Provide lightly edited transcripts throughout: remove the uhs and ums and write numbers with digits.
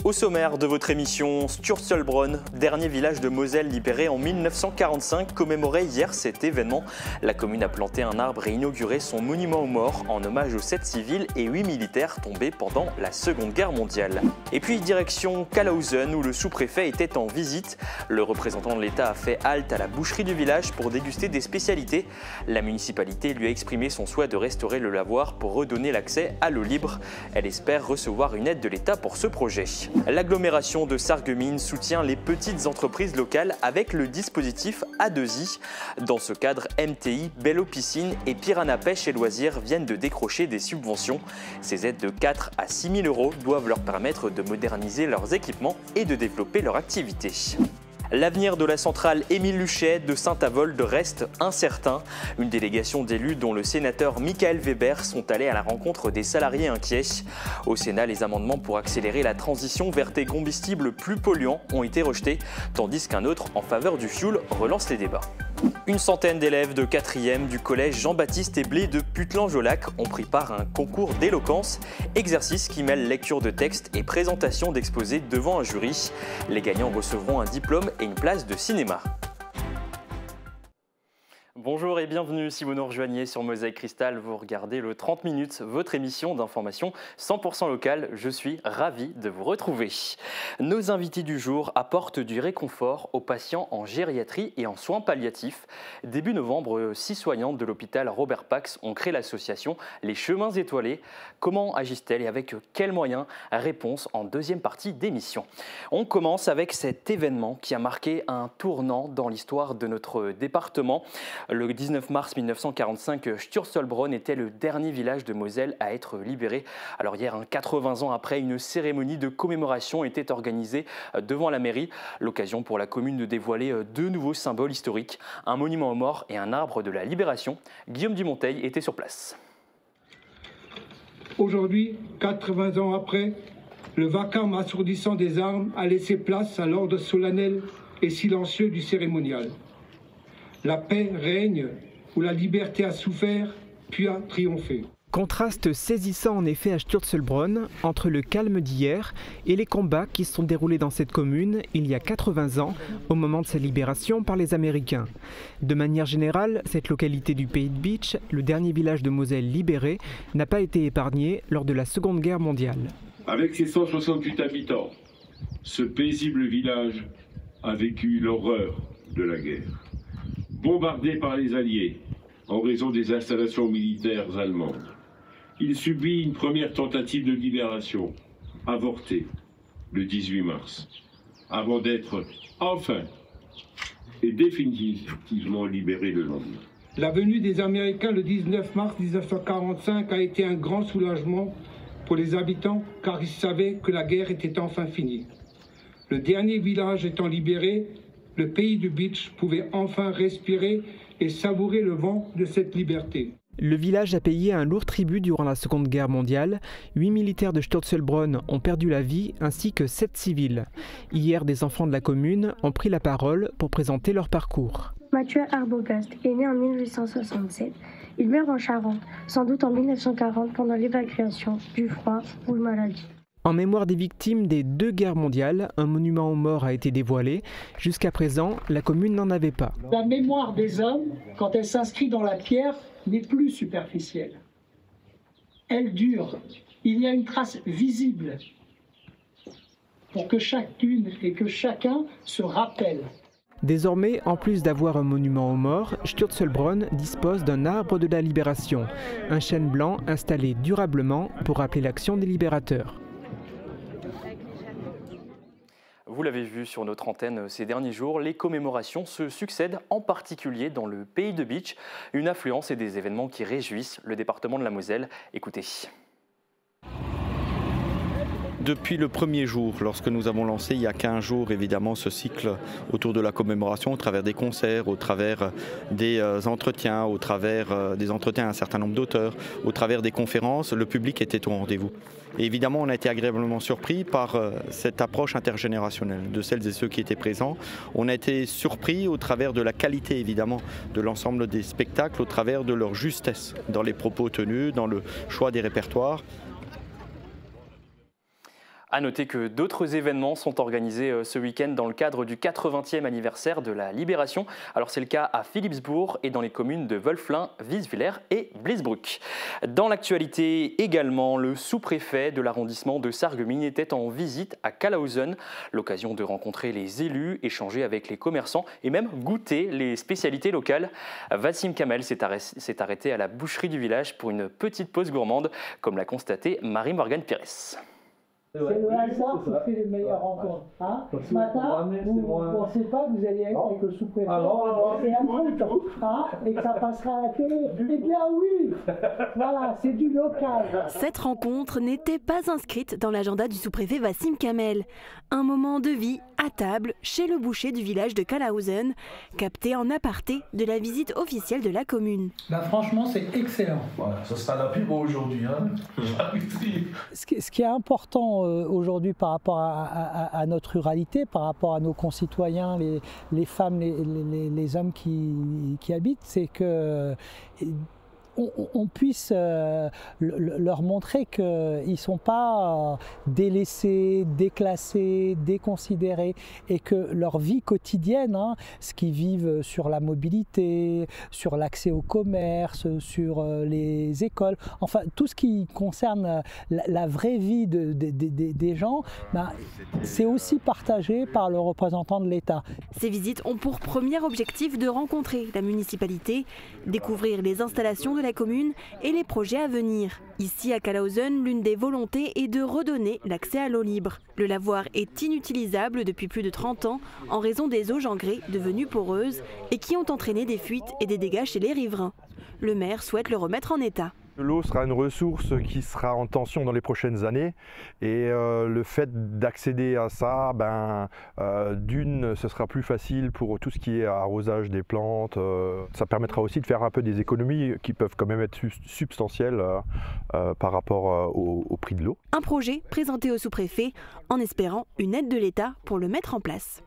Au sommaire de votre émission, Sturzelbronn, dernier village de Moselle libéré en 1945, commémorait hier cet événement. La commune a planté un arbre et inauguré son monument aux morts en hommage aux 7 civils et 8 militaires tombés pendant la Seconde Guerre mondiale. Et puis direction Kalausen où le sous-préfet était en visite. Le représentant de l'État a fait halte à la boucherie du village pour déguster des spécialités. La municipalité lui a exprimé son souhait de restaurer le lavoir pour redonner l'accès à l'eau libre. Elle espère recevoir une aide de l'État pour ce projet. L'agglomération de Sarreguemines soutient les petites entreprises locales avec le dispositif A2I. Dans ce cadre, MTI, Bello Piscine et Piranha Pêche et Loisirs viennent de décrocher des subventions. Ces aides de 4 à 6 000 euros doivent leur permettre de moderniser leurs équipements et de développer leur activité. L'avenir de la centrale Émile Luchet de Saint-Avold reste incertain. Une délégation d'élus dont le sénateur Michael Weber sont allés à la rencontre des salariés inquiets. Au Sénat, les amendements pour accélérer la transition vers des combustibles plus polluants ont été rejetés, tandis qu'un autre en faveur du fioul relance les débats. Une centaine d'élèves de 4e du collège Jean-Baptiste Eblé de Putelange-au-Lac ont pris part à un concours d'éloquence, exercice qui mêle lecture de textes et présentation d'exposés devant un jury. Les gagnants recevront un diplôme et une place de cinéma. Bonjour et bienvenue, si vous nous rejoignez sur Mosaïque Cristal, vous regardez le 30 minutes, votre émission d'information 100% locale. Je suis ravi de vous retrouver. Nos invités du jour apportent du réconfort aux patients en gériatrie et en soins palliatifs. Début novembre, 6 soignantes de l'hôpital Robert Pax ont créé l'association Les Chemins Étoilés. Comment agissent-elles et avec quels moyens? Réponse en deuxième partie d'émission. On commence avec cet événement qui a marqué un tournant dans l'histoire de notre département. Le 19 mars 1945, Sturzelbronn était le dernier village de Moselle à être libéré. Alors hier, 80 ans après, une cérémonie de commémoration était organisée devant la mairie. L'occasion pour la commune de dévoiler deux nouveaux symboles historiques, un monument aux morts et un arbre de la libération. Guillaume Dumonteil était sur place. Aujourd'hui, 80 ans après, le vacarme assourdissant des armes a laissé place à l'ordre solennel et silencieux du cérémonial. La paix règne où la liberté a souffert, puis a triomphé. Contraste saisissant en effet à Sturzelbronn entre le calme d'hier et les combats qui se sont déroulés dans cette commune il y a 80 ans, au moment de sa libération par les Américains. De manière générale, cette localité du Pays de Bitche, le dernier village de Moselle libéré, n'a pas été épargnée lors de la Seconde Guerre mondiale. Avec ses 168 habitants, ce paisible village a vécu l'horreur de la guerre. Bombardé par les Alliés en raison des installations militaires allemandes, il subit une première tentative de libération, avortée, le 18 mars, avant d'être enfin et définitivement libéré le lendemain. La venue des Américains le 19 mars 1945 a été un grand soulagement pour les habitants car ils savaient que la guerre était enfin finie. Le dernier village étant libéré, le pays de Bitche pouvait enfin respirer et savourer le vent de cette liberté. Le village a payé un lourd tribut durant la Seconde Guerre mondiale. 8 militaires de Sturzelbronn ont perdu la vie ainsi que 7 civils. Hier, des enfants de la commune ont pris la parole pour présenter leur parcours. Mathieu Arbogast est né en 1867. Il meurt en Charente, sans doute en 1940 pendant l'évacuation du froid ou une maladie. En mémoire des victimes des 2 guerres mondiales, un monument aux morts a été dévoilé. Jusqu'à présent, la commune n'en avait pas. La mémoire des hommes, quand elle s'inscrit dans la pierre, n'est plus superficielle. Elle dure. Il y a une trace visible pour que chacune et que chacun se rappelle. Désormais, en plus d'avoir un monument aux morts, Sturzelbronn dispose d'un arbre de la libération, un chêne blanc installé durablement pour rappeler l'action des libérateurs. Vous l'avez vu sur notre antenne ces derniers jours, les commémorations se succèdent en particulier dans le Pays de Bitche, une affluence et des événements qui réjouissent le département de la Moselle. Écoutez. Depuis le premier jour, lorsque nous avons lancé il y a 15 jours évidemment ce cycle autour de la commémoration, au travers des concerts, au travers des entretiens, au travers des entretiens à un certain nombre d'auteurs, au travers des conférences, le public était au rendez-vous. Et évidemment, on a été agréablement surpris par cette approche intergénérationnelle de celles et ceux qui étaient présents. On a été surpris au travers de la qualité évidemment de l'ensemble des spectacles, au travers de leur justesse dans les propos tenus, dans le choix des répertoires. A noter que d'autres événements sont organisés ce week-end dans le cadre du 80e anniversaire de la Libération. Alors c'est le cas à Philippsbourg et dans les communes de Wolflin, Wieswiller et Bliesbruck. Dans l'actualité également, le sous-préfet de l'arrondissement de Sarreguemines était en visite à Kalausen. L'occasion de rencontrer les élus, échanger avec les commerçants et même goûter les spécialités locales. Wassim Kamel s'est arrêté à la boucherie du village pour une petite pause gourmande, comme l'a constaté Marie-Morgane Pires. C'est le hasard qui fait les meilleures rencontres. Hein, ce matin, vous ne pensez pas que vous alliez être avec le sous-préfet et et que ça passera à la télé. Eh bien oui, voilà, c'est du local. Cette rencontre n'était pas inscrite dans l'agenda du sous-préfet Wassim Kamel. Un moment de vie à table chez le boucher du village de Kalausen, capté en aparté de la visite officielle de la commune. Bah, franchement, c'est excellent. Voilà, ça sera la pub aujourd'hui. Hein. Ce qui est important aujourd'hui par rapport à notre ruralité, par rapport à nos concitoyens, les femmes, les hommes qui habitent, c'est que on puisse leur montrer qu'ils ne sont pas délaissés, déclassés, déconsidérés et que leur vie quotidienne, hein, ce qu'ils vivent sur la mobilité, sur l'accès au commerce, sur les écoles, enfin tout ce qui concerne la vraie vie des gens, ben, c'est aussi partagé par le représentant de l'État. Ces visites ont pour premier objectif de rencontrer la municipalité, découvrir les installations de la commune et les projets à venir. Ici à Kalausen, l'une des volontés est de redonner l'accès à l'eau libre. Le lavoir est inutilisable depuis plus de 30 ans en raison des eaux gengrées devenues poreuses et qui ont entraîné des fuites et des dégâts chez les riverains. Le maire souhaite le remettre en état. L'eau sera une ressource qui sera en tension dans les prochaines années et le fait d'accéder à ça, d'une, ce sera plus facile pour tout ce qui est arrosage des plantes. Ça permettra aussi de faire un peu des économies qui peuvent quand même être substantielles par rapport au prix de l'eau. Un projet présenté au sous-préfet en espérant une aide de l'État pour le mettre en place.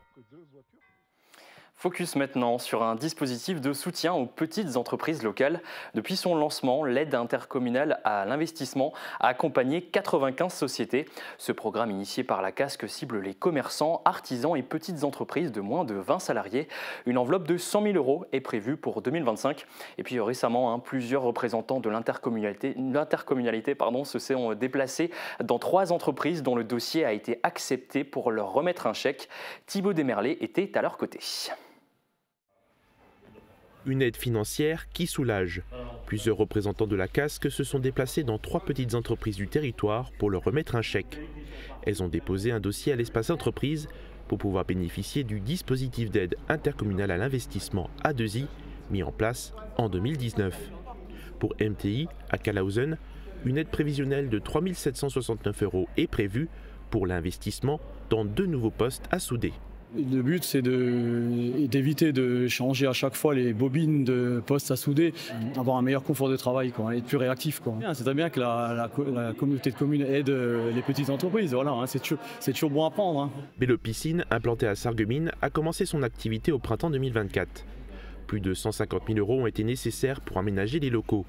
Focus maintenant sur un dispositif de soutien aux petites entreprises locales. Depuis son lancement, l'aide intercommunale à l'investissement a accompagné 95 sociétés. Ce programme initié par la CASC cible les commerçants, artisans et petites entreprises de moins de 20 salariés. Une enveloppe de 100 000 € est prévue pour 2025. Et puis récemment, plusieurs représentants de l'intercommunalité se sont déplacés dans 3 entreprises dont le dossier a été accepté pour leur remettre un chèque. Thibaut Desmerlet était à leur côté. Une aide financière qui soulage. Plusieurs représentants de la CASC se sont déplacés dans 3 petites entreprises du territoire pour leur remettre un chèque. Elles ont déposé un dossier à l'espace entreprise pour pouvoir bénéficier du dispositif d'aide intercommunale à l'investissement A2I mis en place en 2019. Pour MTI, à Kalausen, une aide prévisionnelle de 3 769 € est prévue pour l'investissement dans 2 nouveaux postes à souder. Le but, c'est d'éviter de changer à chaque fois les bobines de postes à souder, avoir un meilleur confort de travail, être plus réactif. C'est très bien que la communauté de communes aide les petites entreprises. Voilà, c'est toujours bon à prendre. Bello Piscine, implanté à Sarreguemines, a commencé son activité au printemps 2024. Plus de 150 000 € ont été nécessaires pour aménager les locaux.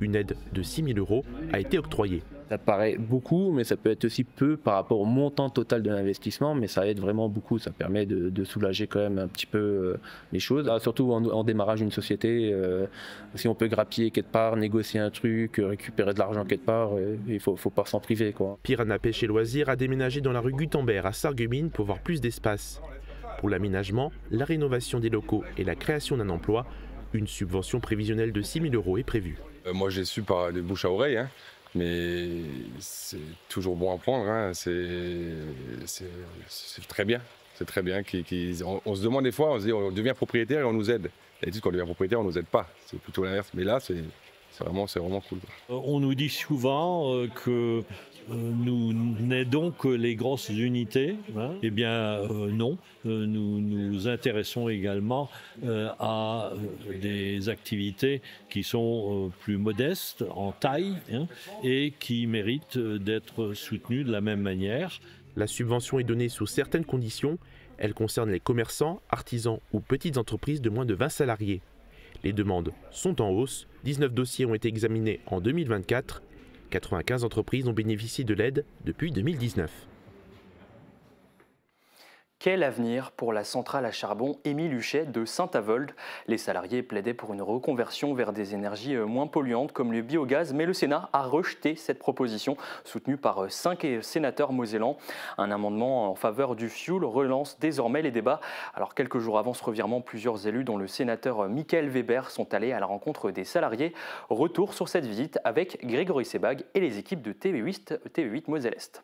Une aide de 6 000 € a été octroyée. Ça paraît beaucoup, mais ça peut être aussi peu par rapport au montant total de l'investissement, mais ça aide vraiment beaucoup. Ça permet de soulager quand même un petit peu les choses. Là, surtout en démarrage d'une société, si on peut grappiller quelque part, négocier un truc, récupérer de l'argent quelque part, il ne faut pas s'en priver. Piranha Pêche et Loisirs a déménagé dans la rue Gutenberg à Sarreguemines pour avoir plus d'espace. Pour l'aménagement, la rénovation des locaux et la création d'un emploi, une subvention prévisionnelle de 6 000 € est prévue. Moi, j'ai su par les bouche à oreille, mais c'est toujours bon à prendre. C'est très bien. C'est très bien. On se demande des fois, on se dit on devient propriétaire et on nous aide. Et quand on devient propriétaire, on ne nous aide pas. C'est plutôt l'inverse. Mais là, c'est vraiment cool. On nous dit souvent que nous n'aidons que les grosses unités. Hein. Eh bien non, nous nous intéressons également à des activités qui sont plus modestes en taille hein, et qui méritent d'être soutenues de la même manière. La subvention est donnée sous certaines conditions. Elle concerne les commerçants, artisans ou petites entreprises de moins de 20 salariés. Les demandes sont en hausse. 19 dossiers ont été examinés en 2024. 95 entreprises ont bénéficié de l'aide depuis 2019. Quel avenir pour la centrale à charbon Émile Huchet de Saint-Avold? Les salariés plaidaient pour une reconversion vers des énergies moins polluantes comme le biogaz, mais le Sénat a rejeté cette proposition, soutenue par 5 sénateurs mosellans. Un amendement en faveur du fioul relance désormais les débats. Alors quelques jours avant ce revirement, plusieurs élus, dont le sénateur Michael Weber, sont allés à la rencontre des salariés. Retour sur cette visite avec Grégory Sebag et les équipes de TV8 Moselle-Est.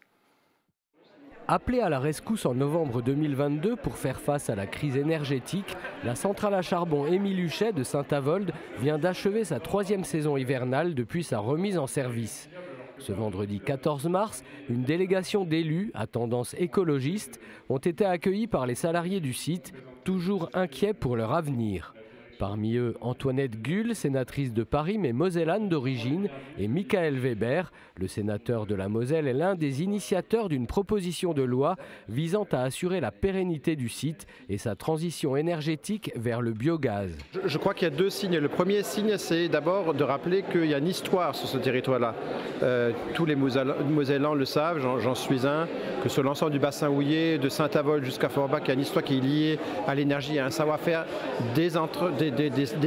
Appelée à la rescousse en novembre 2022 pour faire face à la crise énergétique, la centrale à charbon Émile Huchet de Saint-Avold vient d'achever sa 3e saison hivernale depuis sa remise en service. Ce vendredi 14 mars, une délégation d'élus à tendance écologiste ont été accueillis par les salariés du site, toujours inquiets pour leur avenir. Parmi eux, Antoinette Gull, sénatrice de Paris mais mosellane d'origine, et Michael Weber, le sénateur de la Moselle, est l'un des initiateurs d'une proposition de loi visant à assurer la pérennité du site et sa transition énergétique vers le biogaz. Je crois qu'il y a 2 signes. Le premier signe, c'est d'abord de rappeler qu'il y a une histoire sur ce territoire-là. Tous les Mosellans le savent, j'en suis un, que sur l'ensemble du bassin houiller, de Saint-Avold jusqu'à Forbach, il y a une histoire qui est liée à l'énergie, à un savoir-faire des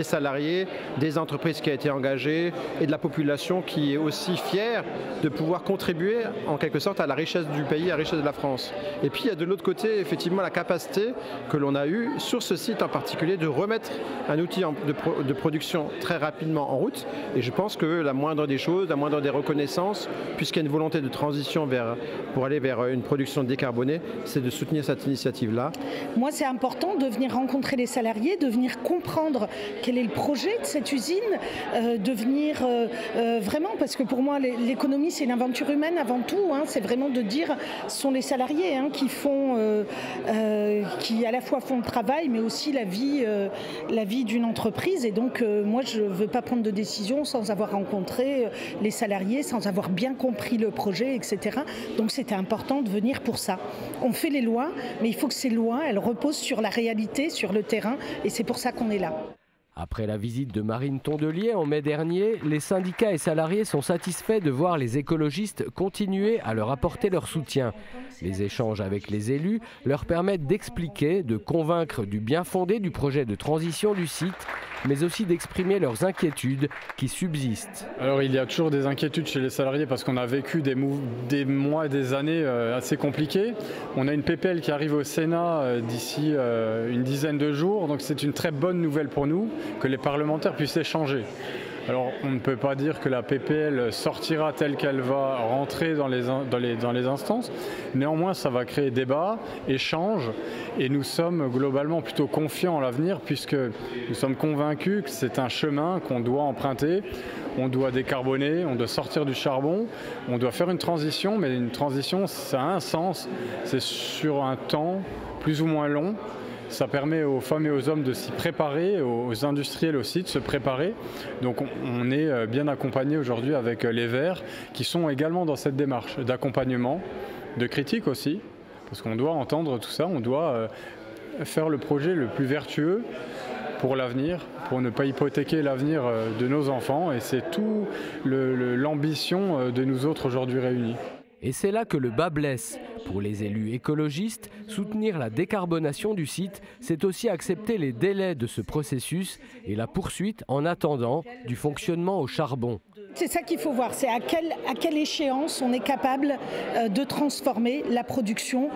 salariés, des entreprises qui ont été engagées et de la population qui est aussi fière de pouvoir contribuer en quelque sorte à la richesse du pays, à la richesse de la France. Et puis il y a de l'autre côté effectivement la capacité que l'on a eue sur ce site en particulier de remettre un outil de production très rapidement en route. Et je pense que la moindre des choses, la moindre des reconnaissances, puisqu'il y a une volonté de transition pour aller vers une production décarbonée, c'est de soutenir cette initiative-là. Moi c'est important de venir rencontrer les salariés, de venir comprendre quel est le projet de cette usine, de venir vraiment, parce que pour moi l'économie c'est une aventure humaine avant tout, hein, c'est vraiment de dire ce sont les salariés hein, qui à la fois font le travail mais aussi la vie d'une entreprise, et donc moi je ne veux pas prendre de décision sans avoir rencontré les salariés, sans avoir bien compris le projet, etc. Donc c'était important de venir pour ça. On fait les lois, mais il faut que ces lois elles reposent sur la réalité, sur le terrain, et c'est pour ça qu'on est là. Après la visite de Marine Tondelier en mai dernier, les syndicats et salariés sont satisfaits de voir les écologistes continuer à leur apporter leur soutien. Les échanges avec les élus leur permettent d'expliquer, de convaincre du bien fondé du projet de transition du site, mais aussi d'exprimer leurs inquiétudes qui subsistent. Alors il y a toujours des inquiétudes chez les salariés parce qu'on a vécu des mois et des années assez compliqués. On a une PPL qui arrive au Sénat d'ici une dizaine de jours, donc c'est une très bonne nouvelle pour nous que les parlementaires puissent échanger. Alors on ne peut pas dire que la PPL sortira telle qu'elle va rentrer dans les instances. Néanmoins, ça va créer débat, échange, et nous sommes globalement plutôt confiants en l'avenir puisque nous sommes convaincus que c'est un chemin qu'on doit emprunter. On doit décarboner, on doit sortir du charbon, on doit faire une transition, mais une transition, ça a un sens. C'est sur un temps plus ou moins long. Ça permet aux femmes et aux hommes de s'y préparer, aux industriels aussi de se préparer. Donc on est bien accompagné aujourd'hui avec les Verts qui sont également dans cette démarche d'accompagnement, de critique aussi, parce qu'on doit entendre tout ça, on doit faire le projet le plus vertueux pour l'avenir, pour ne pas hypothéquer l'avenir de nos enfants, et c'est tout l'ambition de nous autres aujourd'hui réunis. Et c'est là que le bas blesse. Pour les élus écologistes, soutenir la décarbonation du site, c'est aussi accepter les délais de ce processus et la poursuite en attendant du fonctionnement au charbon. C'est ça qu'il faut voir, c'est à quelle échéance on est capable de transformer la production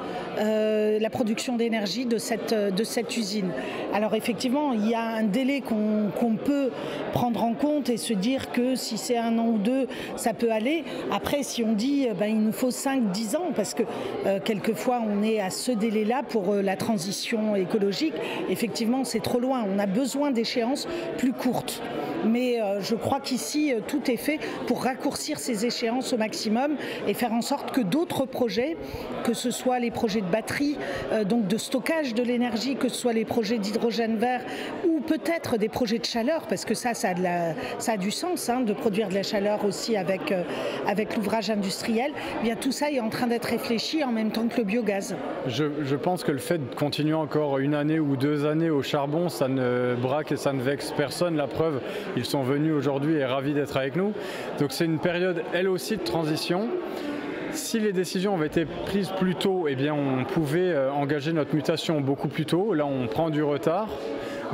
d'énergie de cette usine. Alors effectivement, il y a un délai qu'on peut prendre en compte et se dire que si c'est 1 an ou 2, ça peut aller. Après, si on dit il nous faut 5-10 ans, parce que quelquefois on est à ce délai-là pour la transition écologique, effectivement c'est trop loin. On a besoin d'échéances plus courtes. Mais je crois qu'ici, tout est fait pour raccourcir ces échéances au maximum et faire en sorte que d'autres projets, que ce soit les projets de batterie, donc de stockage de l'énergie, que ce soit les projets d'hydrogène vert ou peut-être des projets de chaleur, parce que ça a du sens hein, de produire de la chaleur aussi avec l'ouvrage industriel, eh bien tout ça est en train d'être réfléchi en même temps que le biogaz. Je pense que le fait de continuer encore 1 année ou 2 années au charbon, ça ne braque et ça ne vexe personne. La preuve, ils sont venus aujourd'hui et ravis d'être avec nous. Donc c'est une période, elle aussi, de transition. Si les décisions avaient été prises plus tôt, eh bien on pouvait engager notre mutation beaucoup plus tôt. Là, on prend du retard.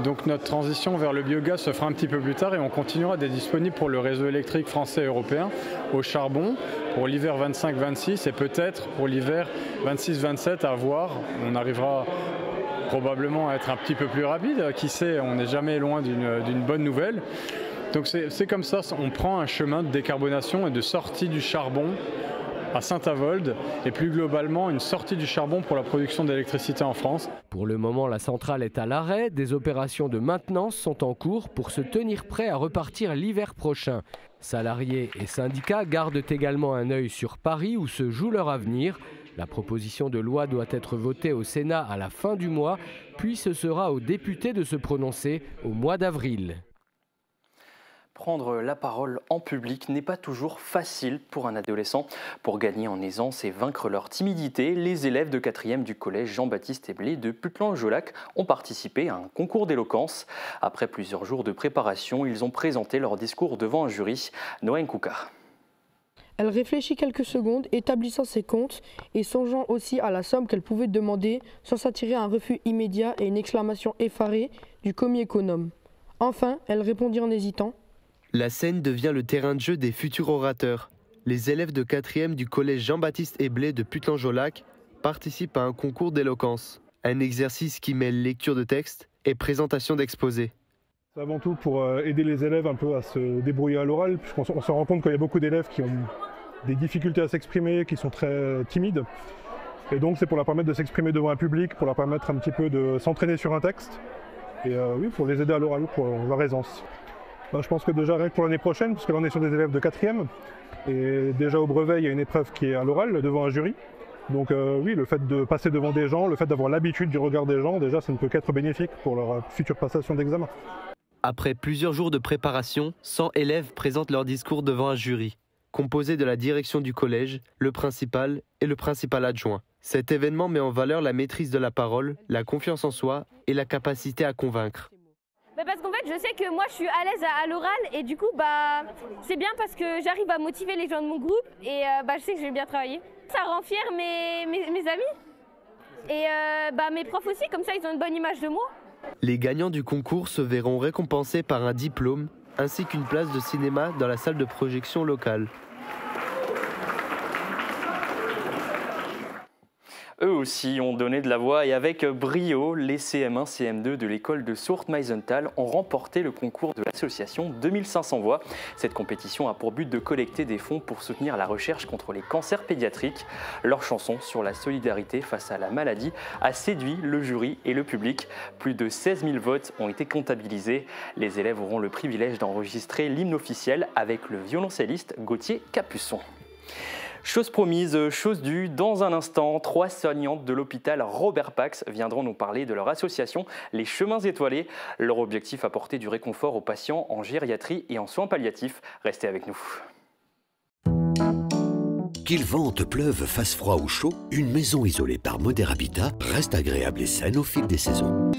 Donc notre transition vers le biogaz se fera un petit peu plus tard et on continuera d'être disponible pour le réseau électrique français et européen au charbon pour l'hiver 25-26 et peut-être pour l'hiver 26-27 à voir. On arrivera probablement à être un petit peu plus rapide. Qui sait, on n'est jamais loin d'une bonne nouvelle. Donc c'est comme ça, on prend un chemin de décarbonation et de sortie du charbon à Saint-Avold et plus globalement une sortie du charbon pour la production d'électricité en France. Pour le moment, la centrale est à l'arrêt. Des opérations de maintenance sont en cours pour se tenir prêt à repartir l'hiver prochain. Salariés et syndicats gardent également un œil sur Paris où se joue leur avenir. La proposition de loi doit être votée au Sénat à la fin du mois, puis ce sera aux députés de se prononcer au mois d'avril. Prendre la parole en public n'est pas toujours facile pour un adolescent. Pour gagner en aisance et vaincre leur timidité, les élèves de 4e du collège Jean-Baptiste Eblé de Puttelan-Jolac ont participé à un concours d'éloquence. Après plusieurs jours de préparation, ils ont présenté leur discours devant un jury. Noël Kouka. Elle réfléchit quelques secondes, établissant ses comptes et songeant aussi à la somme qu'elle pouvait demander sans s'attirer à un refus immédiat et une exclamation effarée du commis économe. Enfin, elle répondit en hésitant. La scène devient le terrain de jeu des futurs orateurs. Les élèves de 4e du collège Jean-Baptiste Eblé de Puttelan-Jolac participent à un concours d'éloquence. Un exercice qui mêle lecture de texte et présentation d'exposés. C'est avant tout pour aider les élèves un peu à se débrouiller à l'oral, puisqu'on se rend compte qu'il y a beaucoup d'élèves qui ont des difficultés à s'exprimer, qui sont très timides. Et donc c'est pour leur permettre de s'exprimer devant un public, pour leur permettre un petit peu de s'entraîner sur un texte. Et oui, pour les aider à l'oral, pour leur aisance. Je pense que déjà rien que pour l'année prochaine, parce que là on est sur des élèves de 4e, et déjà au brevet il y a une épreuve qui est à l'oral, devant un jury. Donc oui, le fait de passer devant des gens, le fait d'avoir l'habitude du regard des gens, déjà ça ne peut qu'être bénéfique pour leur future passation d'examen. Après plusieurs jours de préparation, 100 élèves présentent leur discours devant un jury, composé de la direction du collège, le principal et le principal adjoint. Cet événement met en valeur la maîtrise de la parole, la confiance en soi et la capacité à convaincre. Parce qu'en fait, je sais que moi, je suis à l'aise à l'oral et du coup, c'est bien parce que j'arrive à motiver les gens de mon groupe et je sais que je vais bien travailler. Ça rend fier mes amis et mes profs aussi, comme ça, ils ont une bonne image de moi. Les gagnants du concours se verront récompensés par un diplôme ainsi qu'une place de cinéma dans la salle de projection locale. Eux aussi ont donné de la voix et avec brio, les CM1, CM2 de l'école de Sourth-Meisenthal ont remporté le concours de l'association 2500 voix. Cette compétition a pour but de collecter des fonds pour soutenir la recherche contre les cancers pédiatriques. Leur chanson sur la solidarité face à la maladie a séduit le jury et le public. Plus de 16 000 votes ont été comptabilisés. Les élèves auront le privilège d'enregistrer l'hymne officiel avec le violoncelliste Gauthier Capuçon. Chose promise, chose due, dans un instant, 3 soignantes de l'hôpital Robert Pax viendront nous parler de leur association Les Chemins Étoilés. Leur objectif, apporter du réconfort aux patients en gériatrie et en soins palliatifs. Restez avec nous. Qu'il vente, pleuve, fasse froid ou chaud, une maison isolée par Moder Habitat reste agréable et saine au fil des saisons.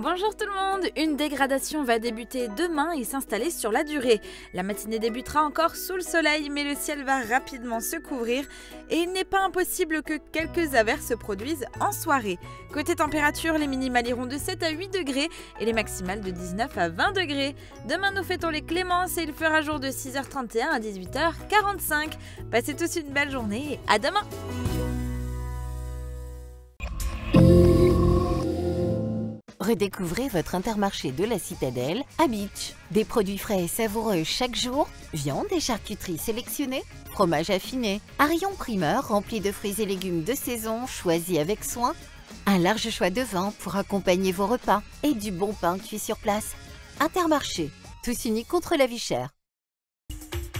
Bonjour tout le monde, une dégradation va débuter demain et s'installer sur la durée. La matinée débutera encore sous le soleil, mais le ciel va rapidement se couvrir et il n'est pas impossible que quelques averses se produisent en soirée. Côté température, les minimales iront de 7 à 8 degrés et les maximales de 19 à 20 degrés. Demain, nous fêtons les Clémences et il fera jour de 6h31 à 18h45. Passez tous une belle journée et à demain! Redécouvrez votre Intermarché de la Citadelle à Beach. Des produits frais et savoureux chaque jour, viande et charcuterie sélectionnées, fromage affiné, un rayon primeur rempli de fruits et légumes de saison choisis avec soin, un large choix de vin pour accompagner vos repas et du bon pain cuit sur place. Intermarché, tous unis contre la vie chère.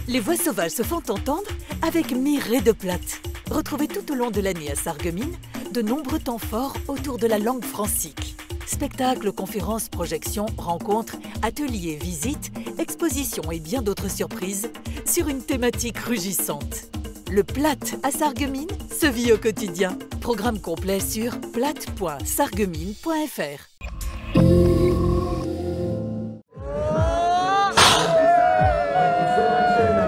Les voix sauvages se font entendre avec Mireille de Plate. Retrouvez tout au long de l'année à Sarreguemines de nombreux temps forts autour de la langue francique. Spectacles, conférences, projections, rencontres, ateliers, visites, expositions et bien d'autres surprises sur une thématique rugissante. Le Plate à Sarreguemines se vit au quotidien. Programme complet sur plate.sarreguemines.fr.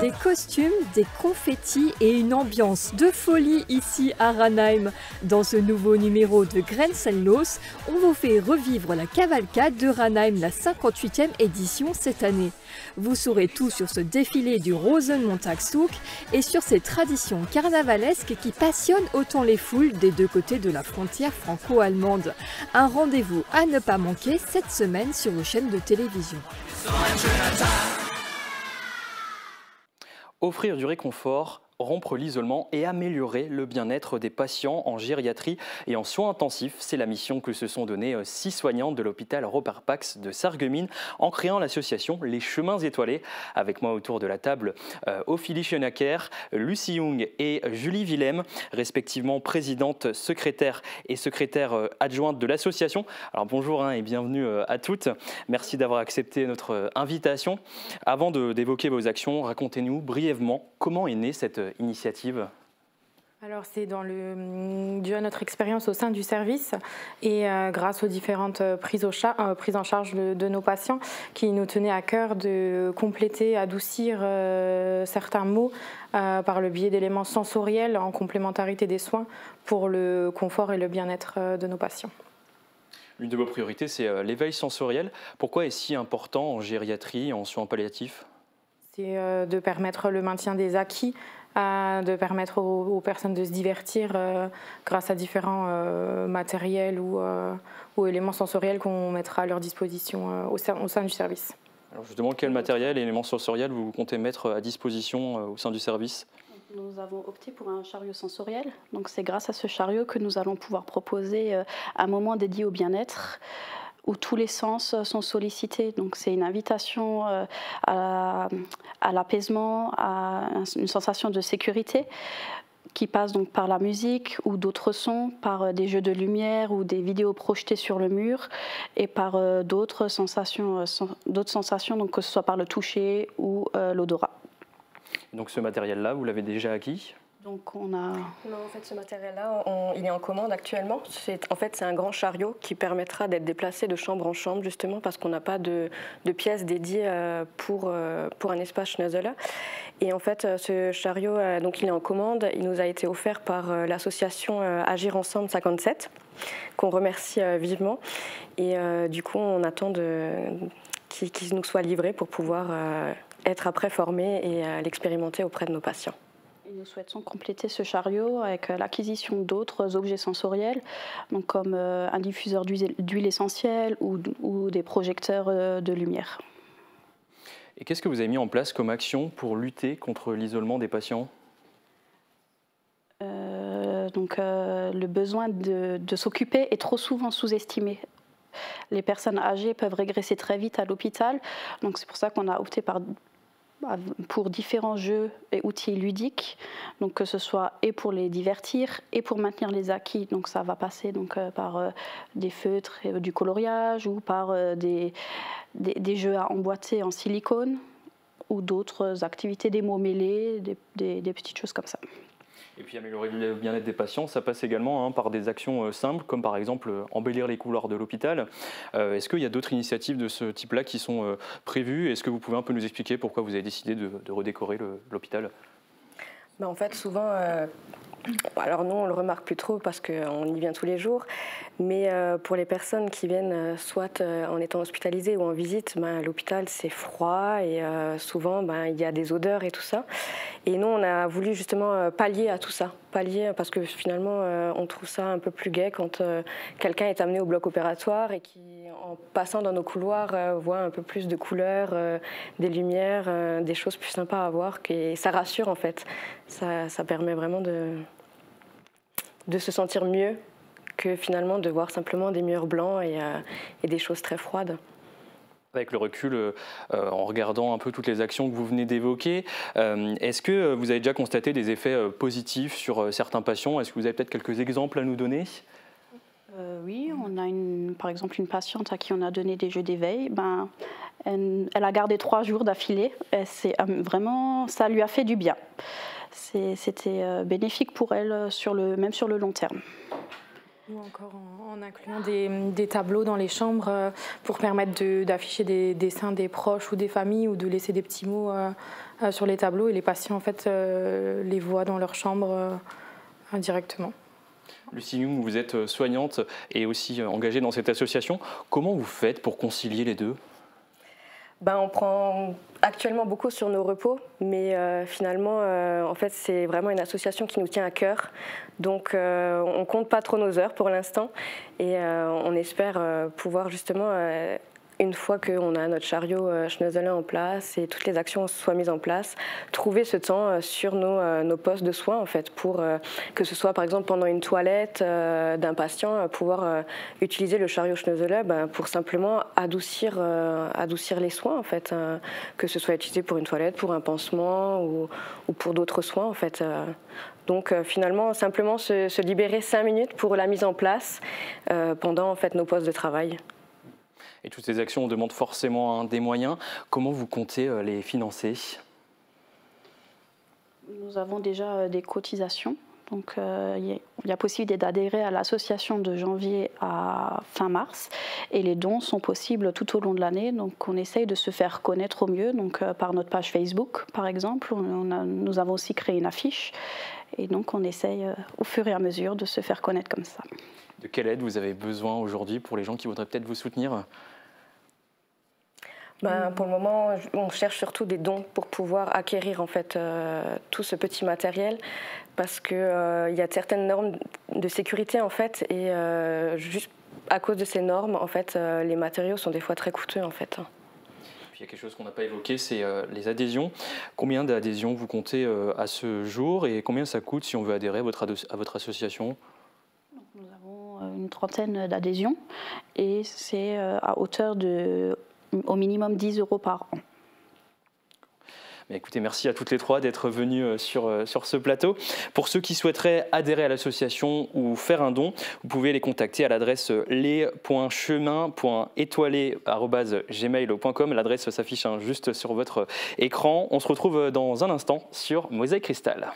Des costumes, des confettis et une ambiance de folie ici à Ranheim. Dans ce nouveau numéro de Grenzenlos, on vous fait revivre la cavalcade de Ranheim, la 58e édition cette année. Vous saurez tout sur ce défilé du Rosenmontagszug et sur ces traditions carnavalesques qui passionnent autant les foules des deux côtés de la frontière franco-allemande. Un rendez-vous à ne pas manquer cette semaine sur vos chaînes de télévision. Offrir du réconfort, rompre l'isolement et améliorer le bien-être des patients en gériatrie et en soins intensifs. C'est la mission que se sont donnés 6 soignantes de l'hôpital Roperpax de Sarreguemines en créant l'association Les Chemins Étoilés. Avec moi autour de la table, Ophélie Schoenacker, Lucie Young et Julie Willem, respectivement présidente, secrétaire et secrétaire adjointe de l'association. Alors bonjour et bienvenue à toutes. Merci d'avoir accepté notre invitation. Avant d'évoquer vos actions, racontez-nous brièvement comment est née cette initiative. Alors c'est dû à notre expérience au sein du service et grâce aux différentes prises en charge de nos patients qui nous tenaient à cœur de compléter, adoucir certains mots par le biais d'éléments sensoriels en complémentarité des soins pour le confort et le bien-être de nos patients. L'une de vos priorités, c'est l'éveil sensoriel. Pourquoi est-ce si important en gériatrie, en soins palliatifs ? C'est de permettre le maintien des acquis, de permettre aux personnes de se divertir grâce à différents matériels ou éléments sensoriels qu'on mettra à leur disposition au sein du service. Alors justement, quel matériel et éléments sensoriels vous comptez mettre à disposition au sein du service ? Nous avons opté pour un chariot sensoriel. Donc c'est grâce à ce chariot que nous allons pouvoir proposer un moment dédié au bien-être, où tous les sens sont sollicités. Donc c'est une invitation à l'apaisement, à une sensation de sécurité qui passe donc par la musique ou d'autres sons, par des jeux de lumière ou des vidéos projetées sur le mur et par d'autres sensations, donc que ce soit par le toucher ou l'odorat. Donc ce matériel-là, vous l'avez déjà acquis ? Donc on a... Non, en fait, ce matériel-là, il est en commande actuellement. En fait, c'est un grand chariot qui permettra d'être déplacé de chambre en chambre, justement, parce qu'on n'a pas de pièce dédiée pour un espace Schnoezele. Et en fait, ce chariot, donc, il est en commande. Il nous a été offert par l'association Agir Ensemble 57, qu'on remercie vivement. Et du coup, on attend qu'il nous soit livré pour pouvoir être après formé et l'expérimenter auprès de nos patients. Nous souhaitons compléter ce chariot avec l'acquisition d'autres objets sensoriels, donc comme un diffuseur d'huile essentielle ou des projecteurs de lumière. Et qu'est-ce que vous avez mis en place comme action pour lutter contre l'isolement des patients ? Le besoin de s'occuper est trop souvent sous-estimé. Les personnes âgées peuvent régresser très vite à l'hôpital, donc c'est pour ça qu'on a opté pour différents jeux et outils ludiques, donc que ce soit et pour les divertir et pour maintenir les acquis. Donc ça va passer par des feutres et du coloriage ou par des jeux à emboîter en silicone ou d'autres activités, des mots mêlés, des petites choses comme ça. Et puis améliorer le bien-être des patients, ça passe également par des actions simples, comme par exemple embellir les couloirs de l'hôpital. Est-ce qu'il y a d'autres initiatives de ce type-là qui sont prévues ? Est-ce que vous pouvez un peu nous expliquer pourquoi vous avez décidé de redécorer l'hôpital ? En fait, souvent, alors nous on le remarque plus trop parce qu'on y vient tous les jours, mais pour les personnes qui viennent soit en étant hospitalisées ou en visite, l'hôpital c'est froid et souvent il y a des odeurs et tout ça. Et nous on a voulu justement pallier à tout ça, parce que finalement on trouve ça un peu plus gai quand quelqu'un est amené au bloc opératoire et qui En passant dans nos couloirs, on voit un peu plus de couleurs, des lumières, des choses plus sympas à voir. Et ça rassure en fait. Ça permet vraiment de se sentir mieux que finalement de voir simplement des murs blancs et des choses très froides. Avec le recul, en regardant un peu toutes les actions que vous venez d'évoquer, est-ce que vous avez déjà constaté des effets positifs sur certains patients? Est-ce que vous avez peut-être quelques exemples à nous donner? Oui, on a par exemple une patiente à qui on a donné des jeux d'éveil. Elle a gardé 3 jours d'affilée. Vraiment, ça lui a fait du bien. C'était bénéfique pour elle, même sur le long terme. Ou encore en incluant des tableaux dans les chambres pour permettre d'afficher des dessins des proches ou des familles ou de laisser des petits mots sur les tableaux et les patients en fait les voient dans leur chambre directement. Lucie Young, vous êtes soignante et aussi engagée dans cette association. Comment vous faites pour concilier les deux? On prend actuellement beaucoup sur nos repos, mais finalement, en fait, c'est vraiment une association qui nous tient à cœur. Donc, on ne compte pas trop nos heures pour l'instant et on espère pouvoir justement, une fois qu'on a notre chariot Schneuzelin en place et toutes les actions soient mises en place, trouver ce temps sur nos postes de soins, en fait, pour que ce soit par exemple pendant une toilette d'un patient, pouvoir utiliser le chariot Schneuzelin pour simplement adoucir les soins, en fait, que ce soit utilisé pour une toilette, pour un pansement ou pour d'autres soins, en fait. Donc finalement, simplement se libérer 5 minutes pour la mise en place pendant en fait, nos postes de travail. Et toutes ces actions demandent forcément des moyens. Comment vous comptez les financer? Nous avons déjà des cotisations. Donc, il y a possibilité d'adhérer à l'association de janvier à fin mars. Et les dons sont possibles tout au long de l'année. Donc, on essaye de se faire connaître au mieux. Donc, par notre page Facebook, par exemple. Nous avons aussi créé une affiche. Et donc, on essaye au fur et à mesure de se faire connaître comme ça. De quelle aide vous avez besoin aujourd'hui pour les gens qui voudraient peut-être vous soutenir? Pour le moment, on cherche surtout des dons pour pouvoir acquérir en fait, tout ce petit matériel parce qu'il y a certaines normes de sécurité en fait, et juste à cause de ces normes, en fait, les matériaux sont des fois très coûteux en fait. Puis il y a quelque chose qu'on n'a pas évoqué, c'est les adhésions. Combien d'adhésions vous comptez à ce jour et combien ça coûte si on veut adhérer à votre association? Nous avons une 30aine d'adhésions et c'est à hauteur de au minimum 10 € par an. Mais écoutez, merci à toutes les trois d'être venues sur ce plateau. Pour ceux qui souhaiteraient adhérer à l'association ou faire un don, vous pouvez les contacter à l'adresse les.chemin.etoilé@gmail.com. L'adresse s'affiche juste sur votre écran. On se retrouve dans un instant sur Mosaïque Cristal.